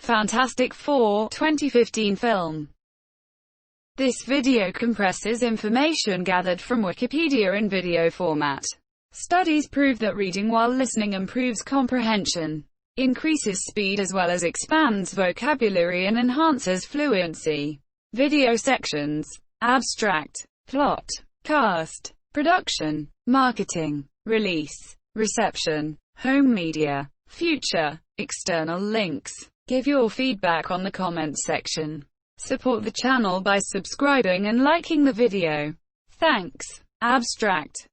Fantastic Four 2015 film. This video compresses information gathered from Wikipedia in video format. Studies prove that reading while listening improves comprehension, increases speed as well as expands vocabulary and enhances fluency. Video sections: abstract, plot, cast, production, marketing, release, reception, home media, future, external links. Give your feedback on the comments section. Support the channel by subscribing and liking the video. Thanks. Abstract.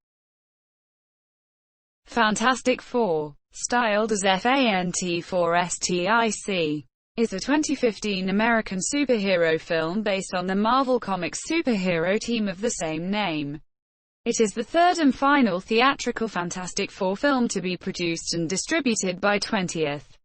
Fantastic Four, styled as FANT4STIC, is a 2015 American superhero film based on the Marvel Comics superhero team of the same name. It is the third and final theatrical Fantastic Four film to be produced and distributed by 20th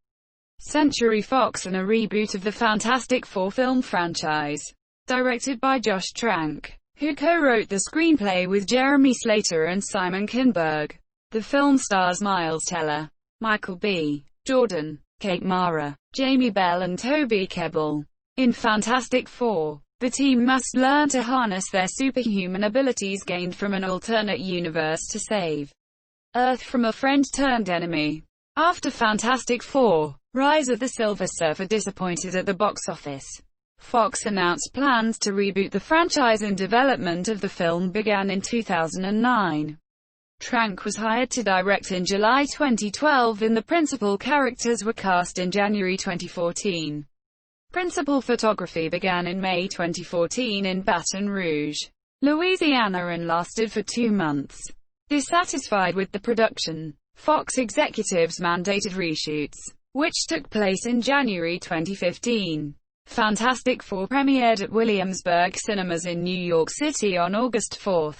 Century Fox and a reboot of the Fantastic Four film franchise. Directed by Josh Trank, who co-wrote the screenplay with Jeremy Slater and Simon Kinberg. The film stars Miles Teller, Michael B. Jordan, Kate Mara, Jamie Bell and Toby Kebbell. In Fantastic Four, the team must learn to harness their superhuman abilities gained from an alternate universe to save Earth from a friend-turned-enemy. After Fantastic Four, Rise of the Silver Surfer disappointed at the box office, Fox announced plans to reboot the franchise and development of the film began in 2009. Trank was hired to direct in July 2012 and the principal characters were cast in January 2014. Principal photography began in May 2014 in Baton Rouge, Louisiana and lasted for 2 months. Dissatisfied with the production, Fox executives mandated reshoots, which took place in January 2015. Fantastic Four premiered at Williamsburg Cinemas in New York City on August 4,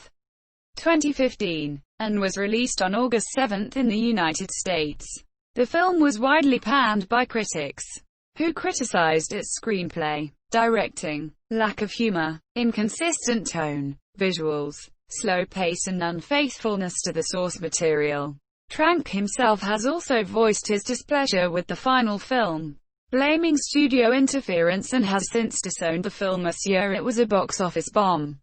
2015, and was released on August 7 in the United States. The film was widely panned by critics, who criticized its screenplay, directing, lack of humor, inconsistent tone, visuals, slow pace and unfaithfulness to the source material. Trank himself has also voiced his displeasure with the final film, blaming studio interference, and has since disowned the film this year. It was a box office bomb,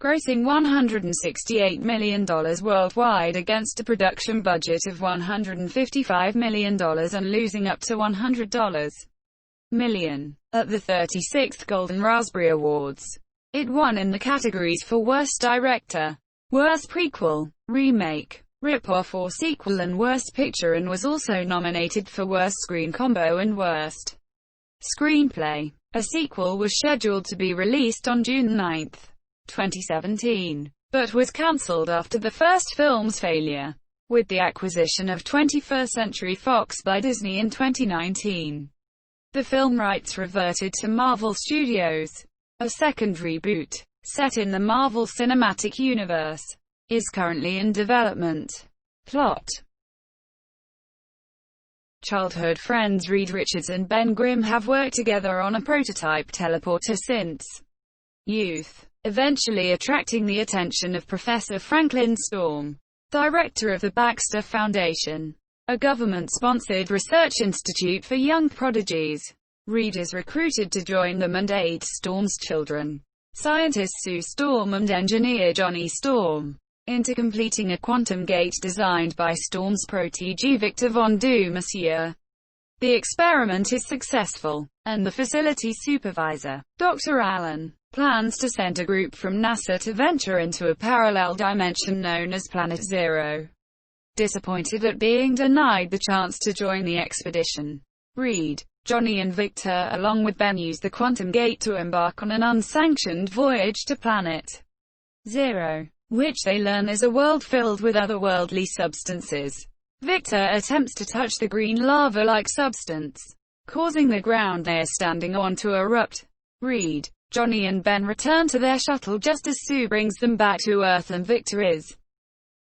grossing $168 million worldwide against a production budget of $155 million and losing up to $100 million at the 36th Golden Raspberry Awards. It won in the categories for Worst Director, Worst Prequel, Remake, Rip-Off or Sequel and Worst Picture, and was also nominated for Worst Screen Combo and Worst Screenplay. A sequel was scheduled to be released on June 9, 2017, but was cancelled after the first film's failure, with the acquisition of 21st Century Fox by Disney in 2019. The film rights reverted to Marvel Studios. A second reboot, set in the Marvel Cinematic Universe, is currently in development. Plot: childhood friends Reed Richards and Ben Grimm have worked together on a prototype teleporter since youth, eventually attracting the attention of Professor Franklin Storm, director of the Baxter Foundation, a government-sponsored research institute for young prodigies. Reed is recruited to join them and aid Storm's children, scientist Sue Storm and engineer Johnny Storm, into completing a quantum gate designed by Storm's protege Victor von Doom Monsieur. The experiment is successful, and the facility supervisor, Dr. Allen, plans to send a group from NASA to venture into a parallel dimension known as Planet Zero. Disappointed at being denied the chance to join the expedition, Reed, Johnny and Victor along with Ben use the quantum gate to embark on an unsanctioned voyage to Planet Zero, which they learn is a world filled with otherworldly substances. Victor attempts to touch the green lava-like substance, causing the ground they are standing on to erupt. Reed, Johnny and Ben return to their shuttle just as Sue brings them back to Earth and Victor is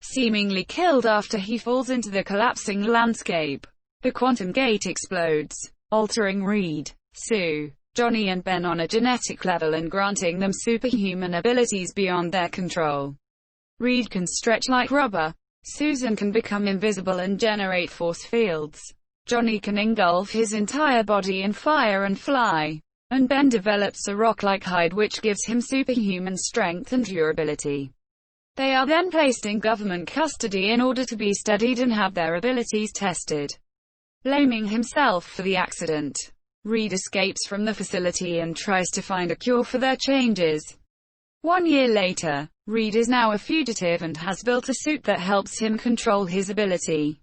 seemingly killed after he falls into the collapsing landscape. The quantum gate explodes, altering Reed, Sue, Johnny and Ben on a genetic level and granting them superhuman abilities beyond their control. Reed can stretch like rubber. Susan can become invisible and generate force fields. Johnny can engulf his entire body in fire and fly. And Ben develops a rock-like hide which gives him superhuman strength and durability. They are then placed in government custody in order to be studied and have their abilities tested. Blaming himself for the accident, Reed escapes from the facility and tries to find a cure for their changes. 1 year later, Reed is now a fugitive and has built a suit that helps him control his ability.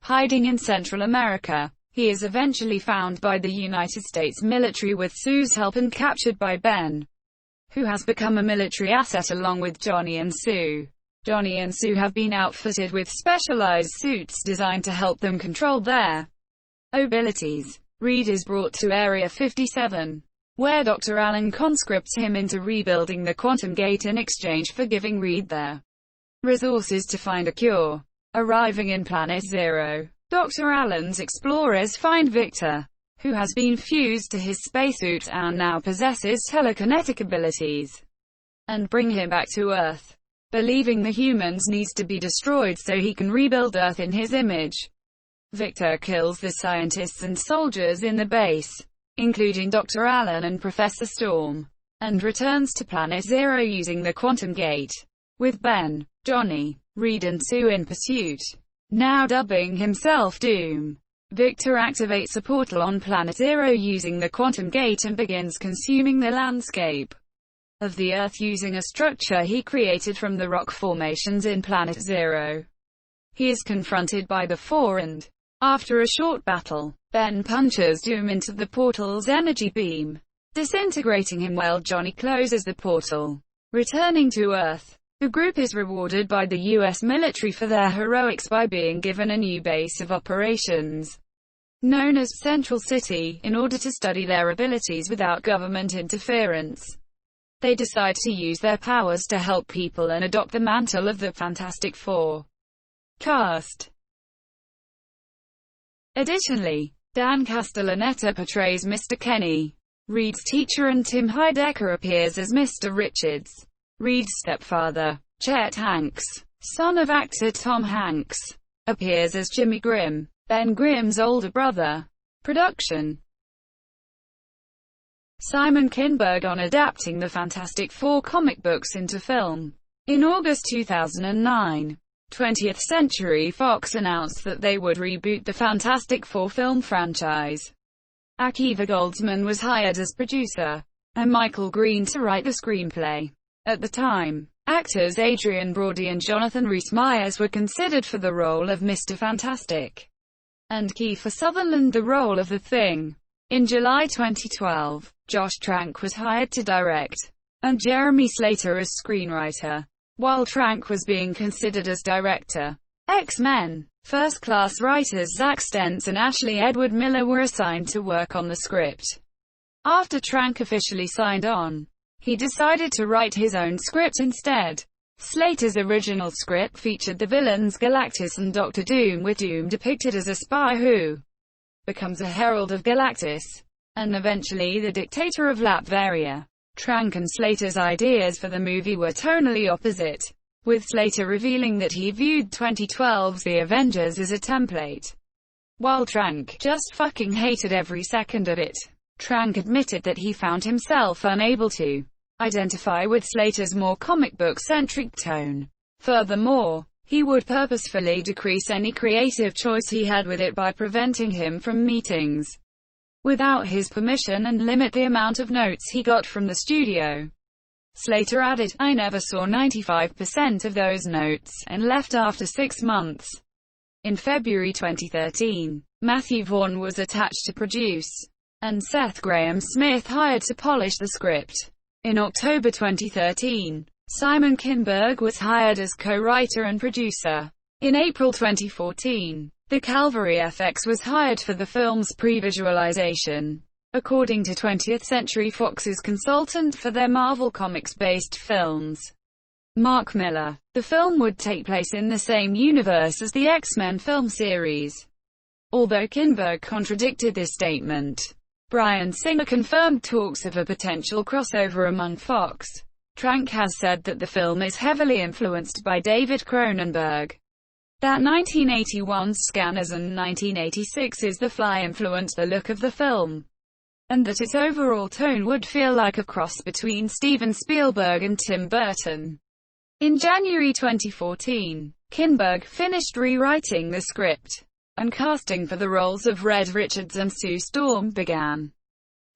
Hiding in Central America, he is eventually found by the United States military with Sue's help and captured by Ben, who has become a military asset along with Johnny and Sue. Johnny and Sue have been outfitted with specialized suits designed to help them control their abilities. Reed is brought to Area 57, where Dr. Allen conscripts him into rebuilding the Quantum Gate in exchange for giving Reed their resources to find a cure. Arriving in Planet Zero, Dr. Allen's explorers find Victor, who has been fused to his spacesuit and now possesses telekinetic abilities, and bring him back to Earth. Believing the humans needs to be destroyed so he can rebuild Earth in his image, Victor kills the scientists and soldiers in the base, including Dr. Allen and Professor Storm, and returns to Planet Zero using the Quantum Gate, with Ben, Johnny, Reed and Sue in pursuit. Now dubbing himself Doom, Victor activates a portal on Planet Zero using the Quantum Gate and begins consuming the landscape of the Earth using a structure he created from the rock formations in Planet Zero. He is confronted by the Four and, after a short battle, Ben punches Doom into the portal's energy beam, disintegrating him while Johnny closes the portal. Returning to Earth, the group is rewarded by the US military for their heroics by being given a new base of operations, known as Central City, in order to study their abilities without government interference. They decide to use their powers to help people and adopt the mantle of the Fantastic Four. Cast. Additionally, Dan Castellaneta portrays Mr. Kenny, Reed's teacher, and Tim Heidecker appears as Mr. Richards, Reed's stepfather. Chet Hanks, son of actor Tom Hanks, appears as Jimmy Grimm, Ben Grimm's older brother. Production: Simon Kinberg on adapting the Fantastic Four comic books into film. In August 2009, 20th Century Fox announced that they would reboot the Fantastic Four film franchise. Akiva Goldsman was hired as producer, and Michael Green to write the screenplay. At the time, actors Adrian Brody and Jonathan Rhys-Meyers were considered for the role of Mr. Fantastic, and Kiefer Sutherland the role of the Thing. In July 2012, Josh Trank was hired to direct, and Jeremy Slater as screenwriter. While Trank was being considered as director, X-Men first-class writers Zack Stentz and Ashley Edward Miller were assigned to work on the script. After Trank officially signed on, he decided to write his own script instead. Slater's original script featured the villains Galactus and Doctor Doom, with Doom depicted as a spy who becomes a herald of Galactus, and eventually the dictator of Latveria. Trank and Slater's ideas for the movie were tonally opposite, with Slater revealing that he viewed 2012's The Avengers as a template, while Trank just fucking hated every second of it. Trank admitted that he found himself unable to identify with Slater's more comic book-centric tone. Furthermore, he would purposefully decrease any creative choice he had with it by preventing him from meetings without his permission and limit the amount of notes he got from the studio. Slater added, "I never saw 95% of those notes, and left after 6 months." In February 2013, Matthew Vaughn was attached to produce, and Seth Grahame-Smith hired to polish the script. In October 2013, Simon Kinberg was hired as co-writer and producer. In April 2014, the Calvary FX was hired for the film's pre-visualization. According to 20th Century Fox's consultant for their Marvel Comics-based films, Mark Miller, the film would take place in the same universe as the X-Men film series. Although Kinberg contradicted this statement, Bryan Singer confirmed talks of a potential crossover among Fox. Trank has said that the film is heavily influenced by David Cronenberg. that 1981's Scanners and 1986's The Fly influenced the look of the film, and that its overall tone would feel like a cross between Steven Spielberg and Tim Burton. In January 2014, Kinberg finished rewriting the script, and casting for the roles of Red Richards and Sue Storm began.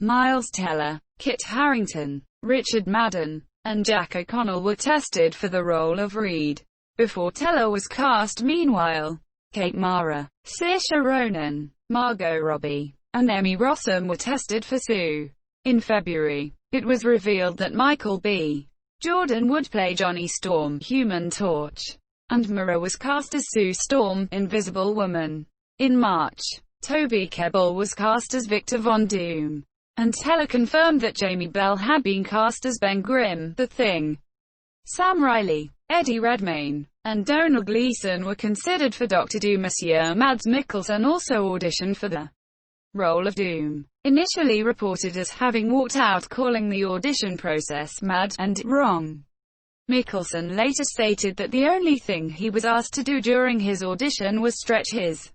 Miles Teller, Kit Harington, Richard Madden, and Jack O'Connell were tested for the role of Reed before Teller was cast. Meanwhile, Kate Mara, Saoirse Ronan, Margot Robbie, and Emmy Rossum were tested for Sue. In February, it was revealed that Michael B. Jordan would play Johnny Storm, Human Torch, and Mara was cast as Sue Storm, Invisible Woman. In March, Toby Kebbell was cast as Victor Von Doom, and Teller confirmed that Jamie Bell had been cast as Ben Grimm, The Thing. Sam Riley, Eddie Redmayne, and Domhnall Gleeson were considered for Dr. Doom. Monsieur Mads Mikkelsen also auditioned for the role of Doom, initially reported as having walked out, calling the audition process mad and wrong. Mikkelsen later stated that the only thing he was asked to do during his audition was stretch his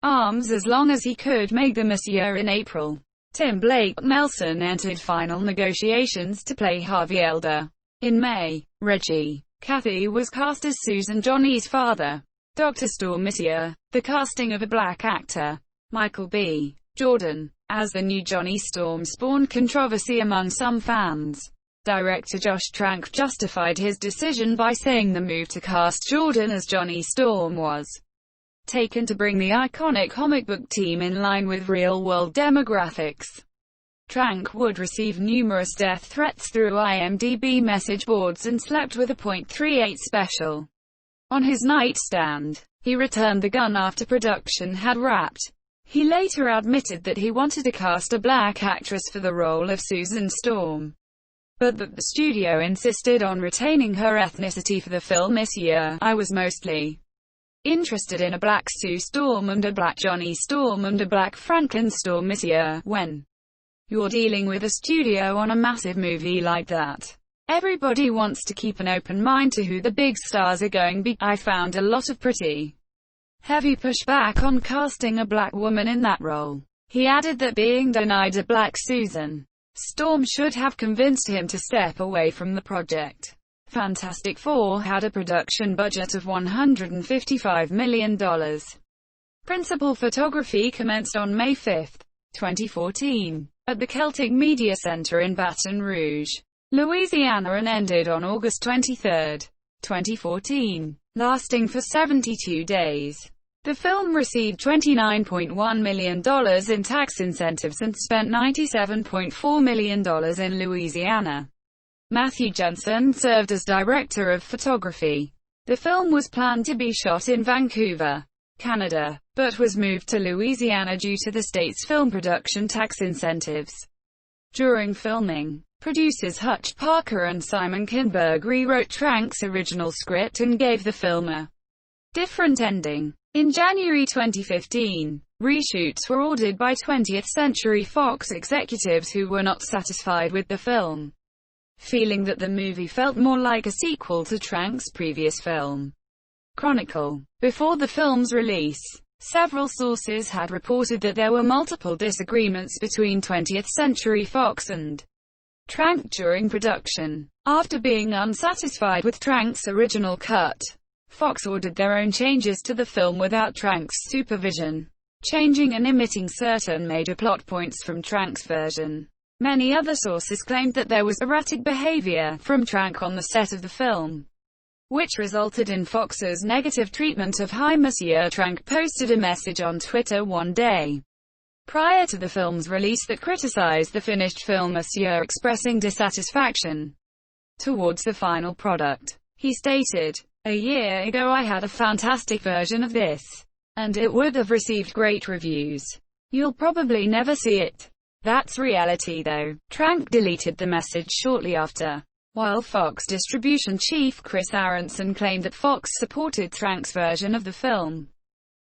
arms as long as he could make the Monsieur. In April, Tim Blake Nelson entered final negotiations to play Harvey Elder. In May, Reggie Cathy was cast as Susan Johnny's father, Dr. Storm. Monsieur, the casting of a black actor, Michael B. Jordan, as the new Johnny Storm spawned controversy among some fans. Director Josh Trank justified his decision by saying the move to cast Jordan as Johnny Storm was taken to bring the iconic comic book team in line with real-world demographics. Trank would receive numerous death threats through IMDb message boards and slept with a .38 special on his nightstand. He returned the gun after production had wrapped. He later admitted that he wanted to cast a black actress for the role of Susan Storm, but that the studio insisted on retaining her ethnicity for the film. Monsieur, I was mostly interested in a black Sue Storm and a black Johnny Storm and a black Franklin Storm. Monsieur, when you're dealing with a studio on a massive movie like that, everybody wants to keep an open mind to who the big stars are going to be. I found a lot of pretty heavy pushback on casting a black woman in that role. He added that being denied a black Susan Storm should have convinced him to step away from the project. Fantastic Four had a production budget of $155 million. Principal photography commenced on May 5, 2014, at the Celtic Media Center in Baton Rouge, Louisiana, and ended on August 23, 2014, lasting for 72 days. The film received $29.1 million in tax incentives and spent $97.4 million in Louisiana. Matthew Jensen served as director of photography. The film was planned to be shot in Vancouver, Canada, but was moved to Louisiana due to the state's film production tax incentives. During filming, producers Hutch Parker and Simon Kinberg rewrote Trank's original script and gave the film a different ending. In January 2015, reshoots were ordered by 20th Century Fox executives who were not satisfied with the film, feeling that the movie felt more like a sequel to Trank's previous film, Chronicle. Before the film's release, several sources had reported that there were multiple disagreements between 20th Century Fox and Trank during production. After being unsatisfied with Trank's original cut, Fox ordered their own changes to the film without Trank's supervision, changing and omitting certain major plot points from Trank's version. Many other sources claimed that there was erratic behavior from Trank on the set of the film, which resulted in Fox's negative treatment of Hi Monsieur. Trank posted a message on Twitter one day prior to the film's release that criticized the finished film Monsieur, expressing dissatisfaction towards the final product. He stated, "A year ago I had a fantastic version of this, and it would have received great reviews. You'll probably never see it. That's reality though." Trank deleted the message shortly after, while Fox distribution chief Chris Aronson claimed that Fox supported Trank's version of the film.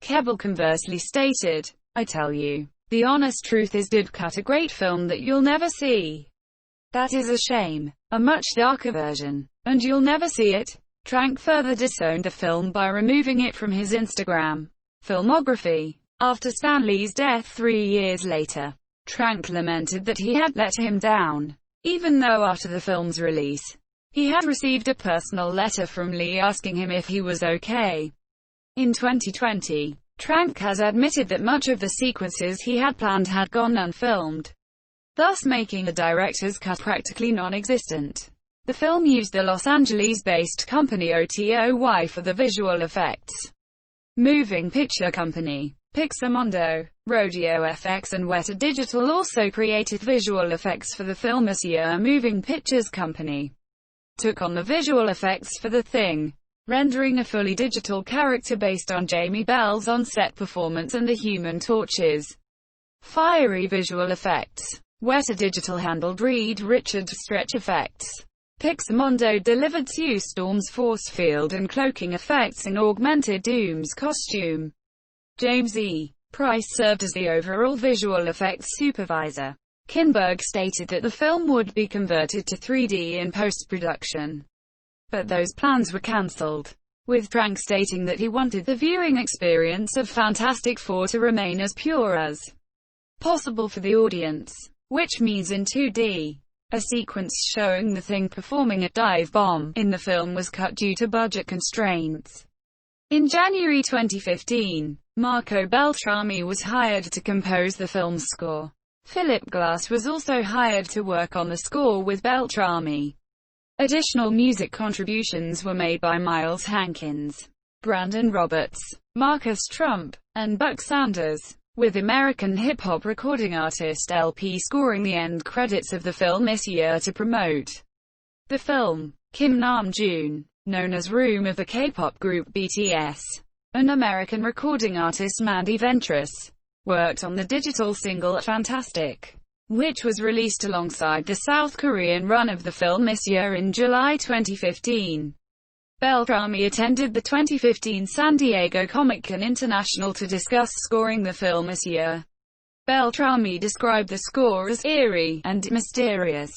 Kebbell conversely stated, "I tell you, the honest truth is did cut a great film that you'll never see. That is a shame. A much darker version, and you'll never see it." Trank further disowned the film by removing it from his Instagram filmography. After Stan Lee's death 3 years later, Trank lamented that he had let him down, even though after the film's release, he had received a personal letter from Lee asking him if he was okay. In 2020, Trank has admitted that much of the sequences he had planned had gone unfilmed, thus making the director's cut practically non-existent. The film used the Los Angeles-based company OTOY for the visual effects. Moving Picture Company, Pixarmondo, Rodeo FX and Weta Digital also created visual effects for the film. This year Moving Pictures Company took on the visual effects for The Thing, rendering a fully digital character based on Jamie Bell's on-set performance and the Human Torch's fiery visual effects. Weta Digital handled Reed Richards' stretch effects. Pixarmondo delivered Sue Storm's force field and cloaking effects and augmented Doom's costume. James E. Price served as the overall visual effects supervisor. Kinberg stated that the film would be converted to 3D in post-production, but those plans were cancelled, with Trank stating that he wanted the viewing experience of Fantastic Four to remain as pure as possible for the audience, which means in 2D. A sequence showing the Thing performing a dive bomb in the film was cut due to budget constraints. In January 2015, Marco Beltrami was hired to compose the film's score. Philip Glass was also hired to work on the score with Beltrami. Additional music contributions were made by Miles Hankins, Brandon Roberts, Marcus Trump, and Buck Sanders, with American hip-hop recording artist LP scoring the end credits of the film this year to promote the film. Kim Namjoon, known as Room of the K-pop group BTS, and American recording artist Mandy Ventress, worked on the digital single Fantastic, which was released alongside the South Korean run of the film this year in July 2015. Beltrami attended the 2015 San Diego Comic-Con International to discuss scoring the film this year. Beltrami described the score as eerie and mysterious,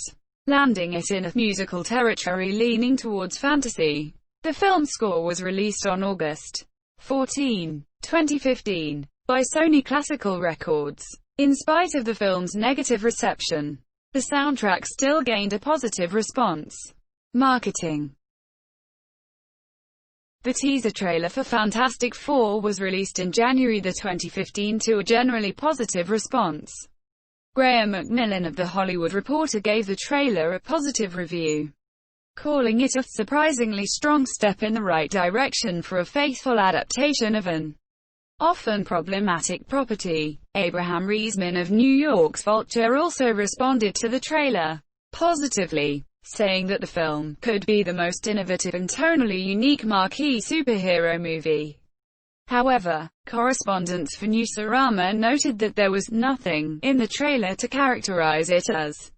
landing it in a musical territory leaning towards fantasy. The film score was released on August 14, 2015, by Sony Classical Records. In spite of the film's negative reception, the soundtrack still gained a positive response. Marketing. The teaser trailer for Fantastic Four was released in January 2015 to a generally positive response. Graham McMillan of The Hollywood Reporter gave the trailer a positive review, calling it a surprisingly strong step in the right direction for a faithful adaptation of an often problematic property. Abraham Reisman of New York's Vulture also responded to the trailer positively, saying that the film could be the most innovative and tonally unique marquee superhero movie. However, correspondents for Newsarama noted that there was nothing in the trailer to characterize it as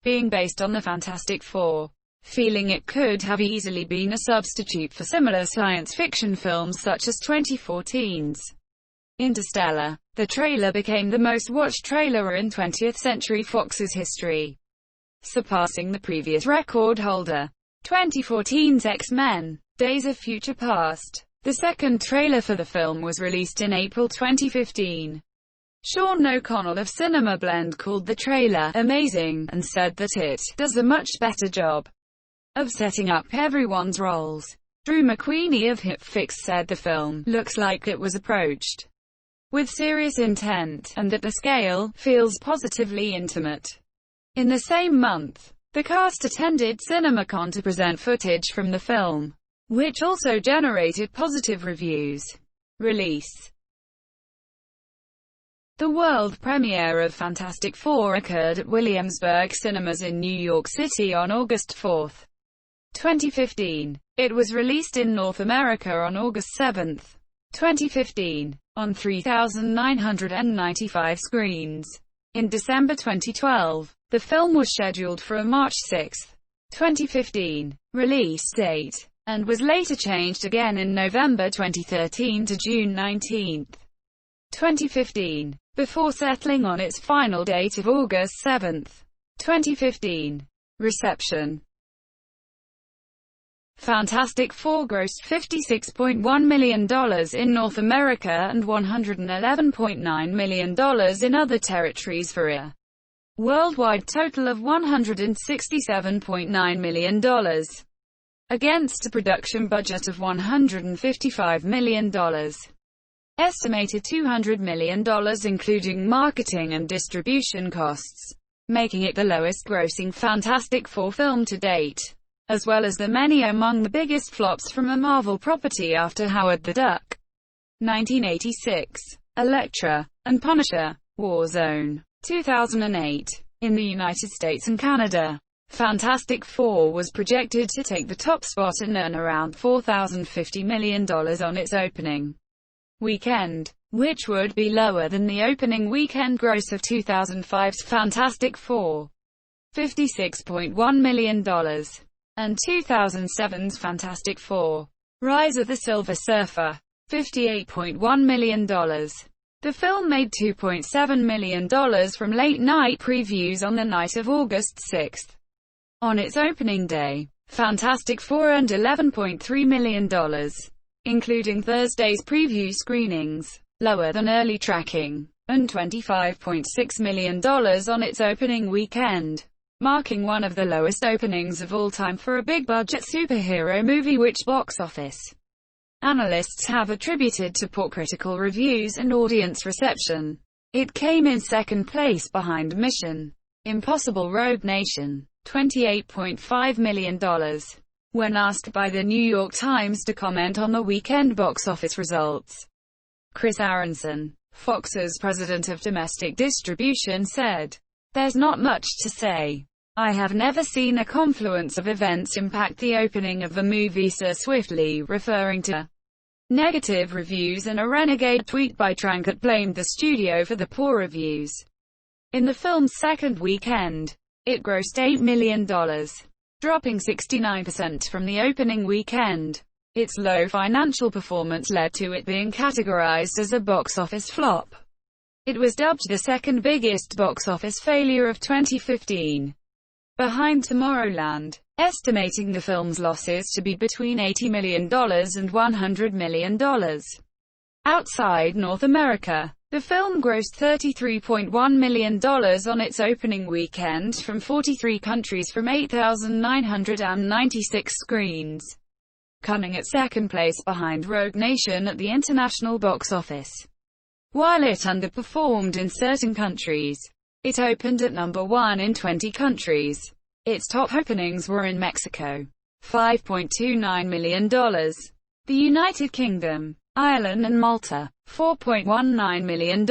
being based on the Fantastic Four, feeling it could have easily been a substitute for similar science fiction films such as 2014's Interstellar. The trailer became the most watched trailer in 20th Century Fox's history, surpassing the previous record holder, 2014's X-Men: Days of Future Past. The second trailer for the film was released in April 2015. Sean O'Connell of Cinema Blend called the trailer amazing, and said that it does a much better job of setting up everyone's roles. Drew McQueenie of HipFix said the film looks like it was approached with serious intent, and that the scale feels positively intimate. In the same month, the cast attended CinemaCon to present footage from the film, which also generated positive reviews. Release. The world premiere of Fantastic Four occurred at Williamsburg Cinemas in New York City on August 4, 2015. It was released in North America on August 7, 2015, on 3,995 screens. In December 2012, the film was scheduled for a March 6, 2015, release date, and was later changed again in November 2013 to June 19, 2015, before settling on its final date of August 7, 2015. Reception. Fantastic Four grossed $56.1 million in North America and $111.9 million in other territories for a worldwide total of $167.9 million, against a production budget of $155 million. Estimated $200 million including marketing and distribution costs, making it the lowest-grossing Fantastic Four film to date, as well as the many among the biggest flops from a Marvel property after Howard the Duck, 1986, Elektra, and Punisher, Warzone, 2008. In the United States and Canada, Fantastic Four was projected to take the top spot and earn around $4,050 million on its opening weekend, which would be lower than the opening weekend gross of 2005's Fantastic Four, $56.1 million, and 2007's Fantastic Four, Rise of the Silver Surfer, $58.1 million. The film made $2.7 million from late-night previews on the night of August 6. On its opening day, Fantastic Four earned $11.3 million, including Thursday's preview screenings, lower than early tracking, and $25.6 million on its opening weekend, marking one of the lowest openings of all time for a big-budget superhero movie, which box office analysts have attributed to poor critical reviews and audience reception. It came in second place behind Mission Impossible: Rogue Nation, $28.5 million. When asked by the New York Times to comment on the weekend box office results, Chris Aronson, Fox's president of domestic distribution, said, "There's not much to say. I have never seen a confluence of events impact the opening of the movie so swiftly," referring to negative reviews and a renegade tweet by Trank that blamed the studio for the poor reviews. In the film's second weekend, it grossed $8 million, dropping 69% from the opening weekend. Its low financial performance led to it being categorized as a box office flop. It was dubbed the second biggest box office failure of 2015, behind Tomorrowland, estimating the film's losses to be between $80 million and $100 million. Outside North America, the film grossed $33.1 million on its opening weekend from 43 countries from 8,996 screens, coming at second place behind Rogue Nation at the international box office. While it underperformed in certain countries, it opened at number 1 in 20 countries. Its top openings were in Mexico, $5.29 million, the United Kingdom, Ireland and Malta, $4.19 million,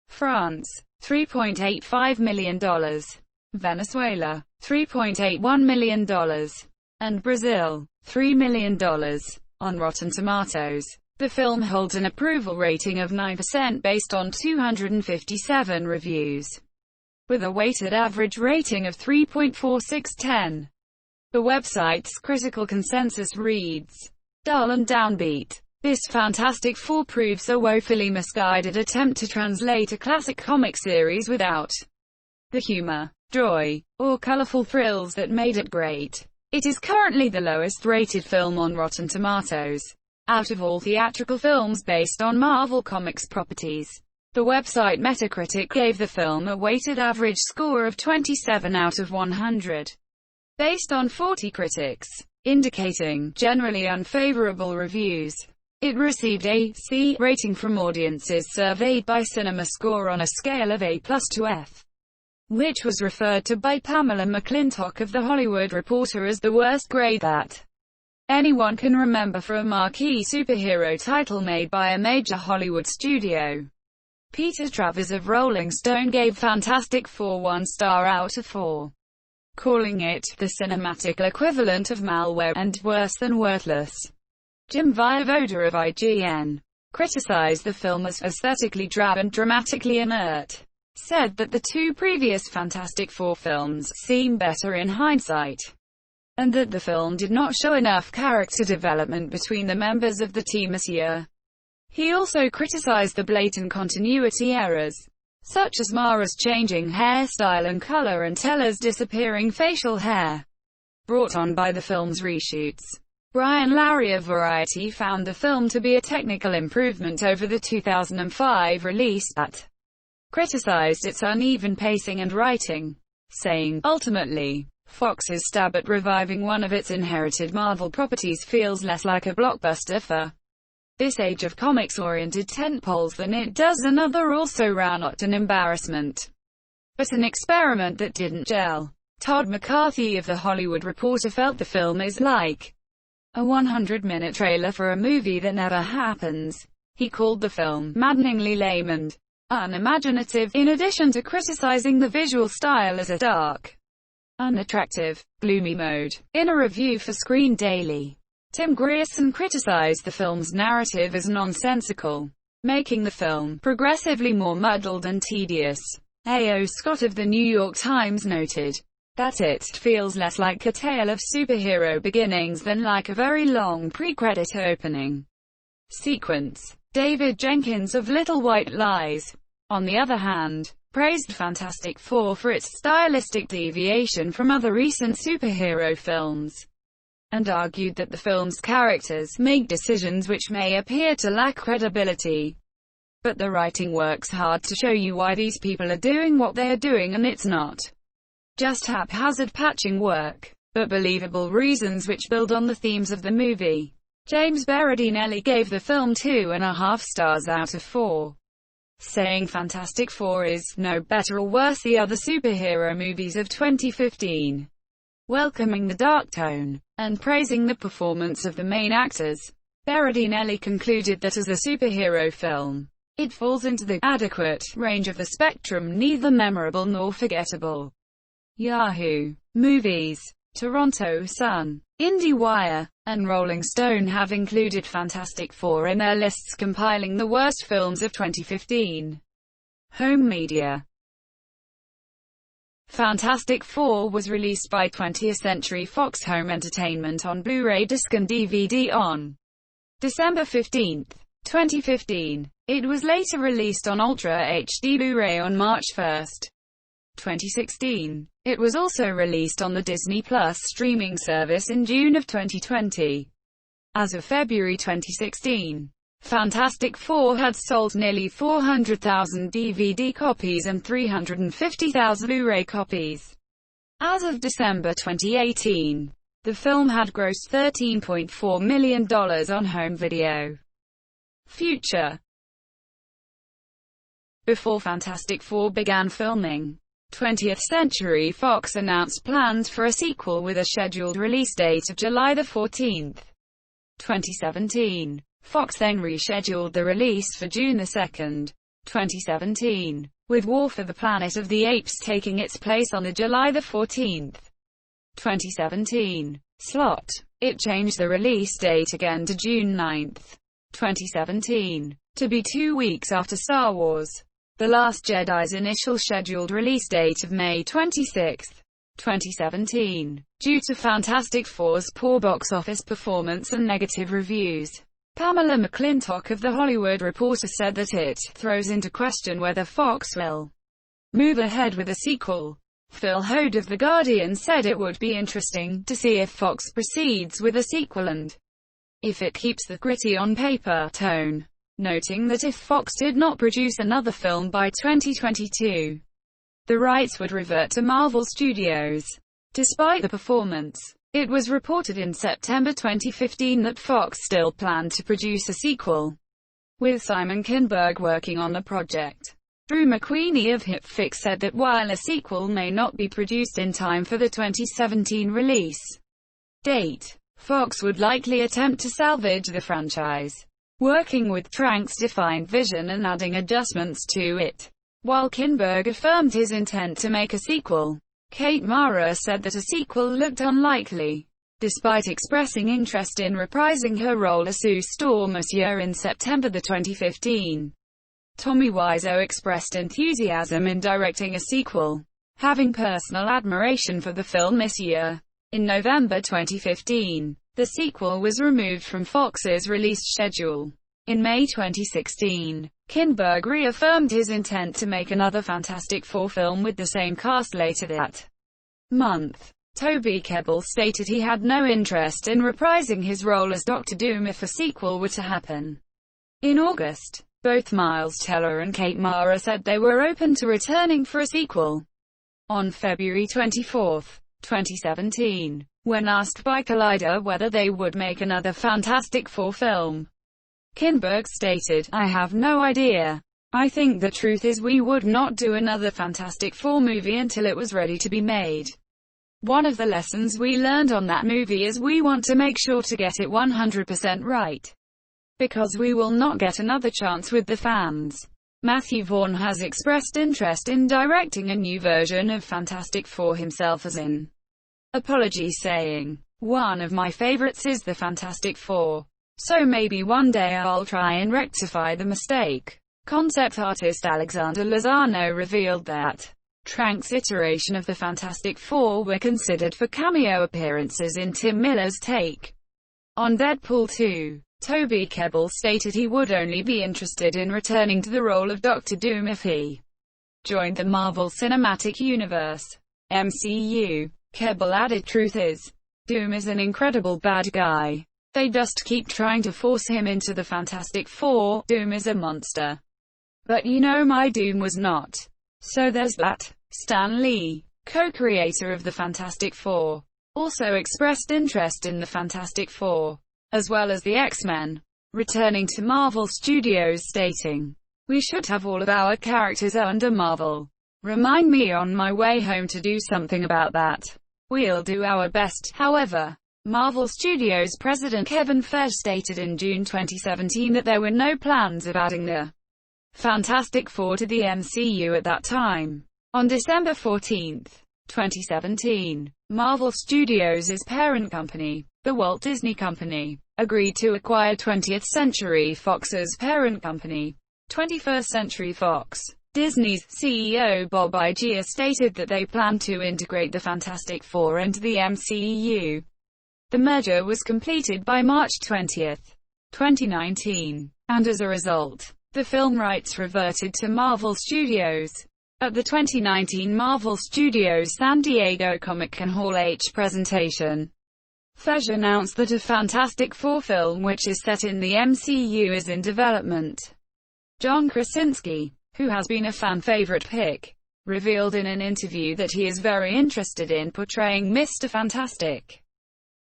France, $3.85 million, Venezuela, $3.81 million, and Brazil, $3 million. On Rotten Tomatoes, the film holds an approval rating of 9% based on 257 reviews, with a weighted average rating of 3.46/10. The website's critical consensus reads, "Dull and downbeat. This Fantastic Four proves a woefully misguided attempt to translate a classic comic series without the humor, joy, or colorful thrills that made it great." It is currently the lowest-rated film on Rotten Tomatoes out of all theatrical films based on Marvel Comics properties. The website Metacritic gave the film a weighted average score of 27 out of 100, based on 40 critics, indicating generally unfavorable reviews. It received a C rating from audiences surveyed by CinemaScore on a scale of A+ to F, which was referred to by Pamela McClintock of The Hollywood Reporter as the worst grade that anyone can remember for a marquee superhero title made by a major Hollywood studio. Peter Travers of Rolling Stone gave Fantastic Four 1 star out of 4, calling it the cinematic equivalent of malware and worse than worthless. Jim Vaivoda of IGN criticized the film as aesthetically drab and dramatically inert, said that the two previous Fantastic Four films seem better in hindsight, and that the film did not show enough character development between the members of the team this year. He also criticized the blatant continuity errors, such as Mara's changing hairstyle and color and Teller's disappearing facial hair. brought on by the film's reshoots. Brian Lowry of Variety found the film to be a technical improvement over the 2005 release, but criticized its uneven pacing and writing, saying, "Ultimately, Fox's stab at reviving one of its inherited Marvel properties feels less like a blockbuster for this age of comics-oriented tentpoles than it does another also-ran not an embarrassment, but an experiment that didn't gel." Todd McCarthy of The Hollywood Reporter felt the film is like a 100-minute trailer for a movie that never happens. He called the film maddeningly lame and unimaginative, in addition to criticizing the visual style as a dark, unattractive, gloomy mode. In a review for Screen Daily, Tim Grierson criticized the film's narrative as nonsensical, making the film progressively more muddled and tedious. A.O. Scott of The New York Times noted that it feels less like a tale of superhero beginnings than like a very long pre-credit opening sequence. David Jenkins of Little White Lies, on the other hand, praised Fantastic Four for its stylistic deviation from other recent superhero films, and argued that the film's characters make decisions which may appear to lack credibility, but the writing works hard to show you why these people are doing what they are doing, and it's not just haphazard patching work, but believable reasons which build on the themes of the movie. James Berardinelli gave the film 2.5 stars out of 4, saying Fantastic Four is no better or worse the other superhero movies of 2015, welcoming the dark tone, and praising the performance of the main actors. Berardinelli concluded that as a superhero film, it falls into the adequate range of the spectrum, neither memorable nor forgettable. Yahoo! Movies, Toronto Sun, IndieWire, and Rolling Stone have included Fantastic Four in their lists compiling the worst films of 2015. Home media. Fantastic Four was released by 20th Century Fox Home Entertainment on Blu-ray disc and DVD on December 15, 2015. It was later released on Ultra HD Blu-ray on March 1, 2016. It was also released on the Disney Plus streaming service in June of 2020. As of February 2016, Fantastic Four had sold nearly 400,000 DVD copies and 350,000 Blu-ray copies. As of December 2018, the film had grossed $13.4 million on home video. Future. Before Fantastic Four began filming, 20th Century Fox announced plans for a sequel with a scheduled release date of July 14, 2017. Fox then rescheduled the release for June 2, 2017, with War for the Planet of the Apes taking its place on the July 14, 2017 slot. It changed the release date again to June 9, 2017, to be 2 weeks after Star Wars: The Last Jedi's initial scheduled release date of May 26, 2017, due to Fantastic Four's poor box office performance and negative reviews. Pamela McClintock of The Hollywood Reporter said that it throws into question whether Fox will move ahead with a sequel. Phil Hode of The Guardian said it would be interesting to see if Fox proceeds with a sequel and if it keeps the gritty on-paper tone, noting that if Fox did not produce another film by 2022, the rights would revert to Marvel Studios. Despite the performance, it was reported in September 2015 that Fox still planned to produce a sequel, with Simon Kinberg working on the project. Drew McWeeny of HipFix said that while a sequel may not be produced in time for the 2017 release date, Fox would likely attempt to salvage the franchise, working with Trank's defined vision and adding adjustments to it. While Kinberg affirmed his intent to make a sequel, Kate Mara said that a sequel looked unlikely, despite expressing interest in reprising her role as Sue Storm Monsieur in September 2015. Tommy Wiseau expressed enthusiasm in directing a sequel, having personal admiration for the film Monsieur. In November 2015, the sequel was removed from Fox's release schedule. In May 2016, Kinberg reaffirmed his intent to make another Fantastic Four film with the same cast later that month. Toby Kebbell stated he had no interest in reprising his role as Doctor Doom if a sequel were to happen. In August, both Miles Teller and Kate Mara said they were open to returning for a sequel. On February 24, 2017, when asked by Collider whether they would make another Fantastic Four film, Kinberg stated, "I have no idea. I think the truth is we would not do another Fantastic Four movie until it was ready to be made. One of the lessons we learned on that movie is we want to make sure to get it 100% right. Because we will not get another chance with the fans." Matthew Vaughn has expressed interest in directing a new version of Fantastic Four himself, as in apology, saying, "One of my favorites is the Fantastic Four. So maybe one day I'll try and rectify the mistake." Concept artist Alexander Lozano revealed that Trank's iteration of the Fantastic Four were considered for cameo appearances in Tim Miller's take on Deadpool 2. Toby Kebbell stated he would only be interested in returning to the role of Doctor Doom if he joined the Marvel Cinematic Universe, MCU. Kebbell added, "Truth is, Doom is an incredible bad guy. They just keep trying to force him into the Fantastic Four. Doom is a monster. But you know my Doom was not. So there's that." Stan Lee, co-creator of the Fantastic Four, also expressed interest in the Fantastic Four, as well as the X-Men, returning to Marvel Studios, stating, "We should have all of our characters under Marvel. Remind me on my way home to do something about that. We'll do our best." However, Marvel Studios president Kevin Feige stated in June 2017 that there were no plans of adding the Fantastic Four to the MCU at that time. On December 14, 2017, Marvel Studios' parent company, the Walt Disney Company, agreed to acquire 20th Century Fox's parent company, 21st Century Fox. Disney's CEO Bob Iger stated that they plan to integrate the Fantastic Four into the MCU. The merger was completed by March 20, 2019, and as a result, the film rights reverted to Marvel Studios. At the 2019 Marvel Studios San Diego Comic-Con Hall H presentation, Feige announced that a Fantastic Four film which is set in the MCU is in development. John Krasinski, who has been a fan favorite pick, revealed in an interview that he is very interested in portraying Mr. Fantastic.